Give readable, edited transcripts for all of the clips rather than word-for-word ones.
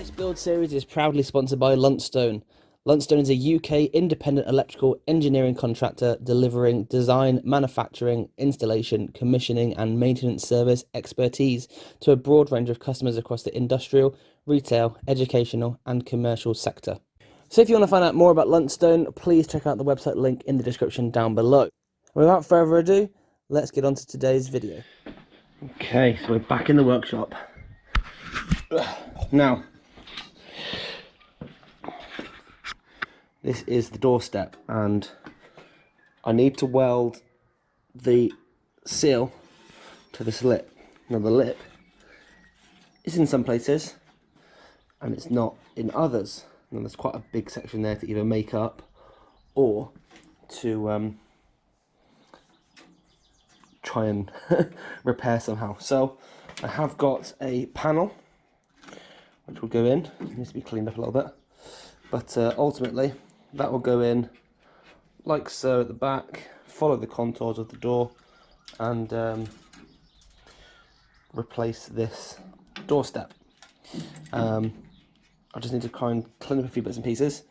This build series is proudly sponsored by Luntstone. Luntstone is a UK independent electrical engineering contractor delivering design, manufacturing, installation, commissioning and maintenance service expertise to a broad range of customers across the industrial, retail, educational and commercial sector. So if you want to find out more about Luntstone, please check out the website link in the description down below. Without further ado, let's get on to today's video. Okay, so we're back in the workshop. Now, this is the doorstep and I need to weld the seal to this lip. Now the lip is in some places and it's not in others. Now there's quite a big section there to either make up or to try and repair somehow. So I have got a panel which will go in. It needs to be cleaned up a little bit, but ultimately that will go in like so at the back, follow the contours of the door and replace this doorstep. I just need to try and clean up a few bits and pieces.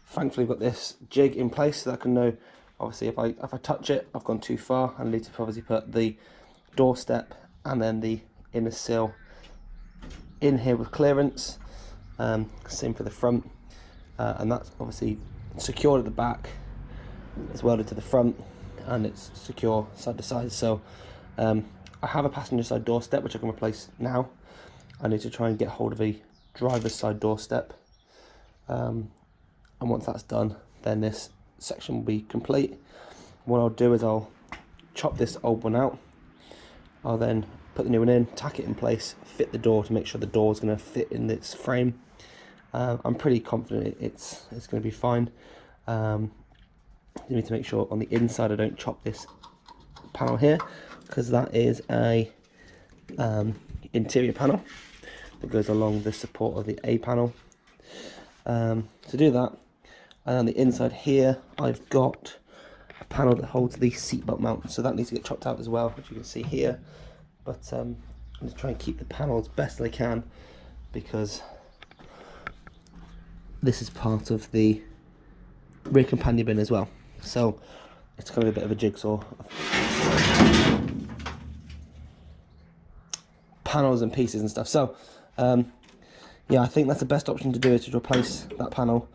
Thankfully I've got this jig in place so that I can know, obviously if I touch it I've gone too far, and I need to obviously put the doorstep and then the inner sill in here with clearance. Same for the front, and that's obviously secured at the back, it's welded to the front and it's secure side to side. So I have a passenger side doorstep which I can replace now. I need to try and get hold of a driver's side doorstep, and once that's done then this section will be complete. What I'll do is I'll chop this old one out, I'll then put the new one in, tack it in place, fit the door to make sure the door is going to fit in its frame. I'm pretty confident it's going to be fine. You need to make sure on the inside I don't chop this panel here, because that is a interior panel that goes along the support of the A panel. To do that, and on the inside here I've got a panel that holds the seatbelt mount, so that needs to get chopped out as well, which you can see here. But I'm going to try and keep the panel as best I can, because this is part of the rear companion bin as well, so it's kind of a bit of a jigsaw of panels and pieces and stuff. So yeah, I think that's the best option to do, is to replace that panel.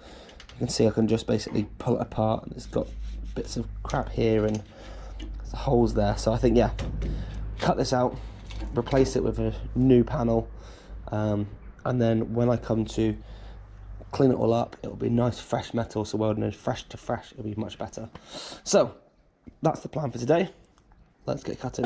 You can see I can just basically pull it apart, and it's got bits of crap here and there's holes there. So I think, yeah, cut this out, replace it with a new panel, and then when I come to clean it all up, it'll be nice fresh metal, so welding it fresh to fresh, it'll be much better. So that's the plan for today. Let's get cutting.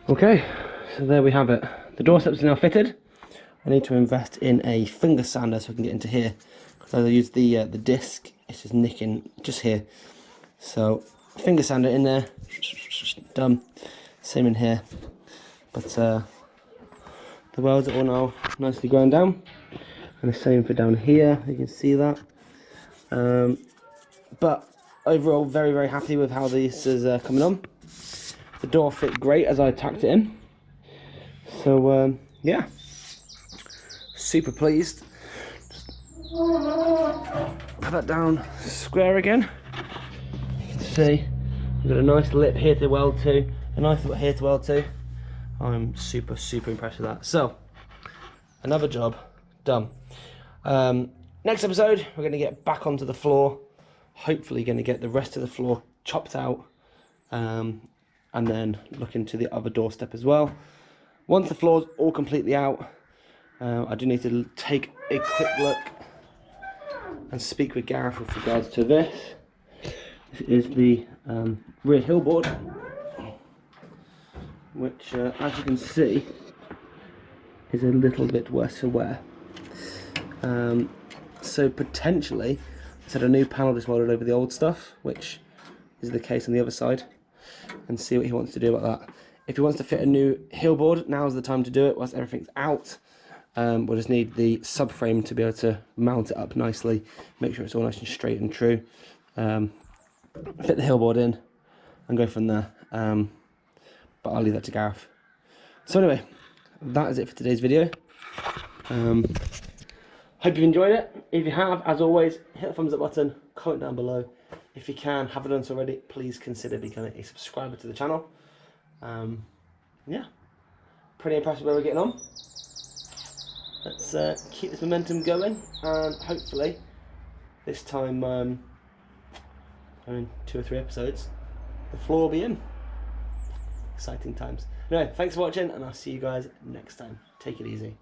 Okay, so there we have it. The doorsteps are now fitted. I need to invest in a finger sander so I can get into here. Because as I use the disc, it's just nicking just here. So finger sander in there, done. Same in here. But the welds are all now nicely ground down. And the same for down here, you can see that. But overall, very, very happy with how this is coming on. The door fit great as I tacked it in. So, yeah. Super pleased. Put that down square again. You can see we've got a nice lip here to weld to, a nice lip here to weld to. I'm super, super impressed with that. So, another job done. Next episode, we're going to get back onto the floor. Hopefully going to get the rest of the floor chopped out. And then look into the other doorstep as well. Once the floor's all completely out, I do need to take a quick look and speak with Gareth with regards to this. This is the rear hill board, which as you can see is a little bit worse for wear. So potentially let's add a new panel just welded over the old stuff, which is the case on the other side, and see what he wants to do about that. If he wants to fit a new hill board, now's the time to do it whilst everything's out. We'll just need the subframe to be able to mount it up nicely, make sure it's all nice and straight and true. Fit the hill board in and go from there. But I'll leave that to Gareth. So anyway, that is it for today's video. Hope you've enjoyed it. If you have, as always, hit the thumbs up button, comment down below. If you haven't done so already, please consider becoming a subscriber to the channel. Yeah, pretty impressed with where we're getting on. Let's keep this momentum going, and hopefully this time, in 2 or 3 episodes, the floor will be in. Exciting times. Anyway, thanks for watching, and I'll see you guys next time. Take it easy.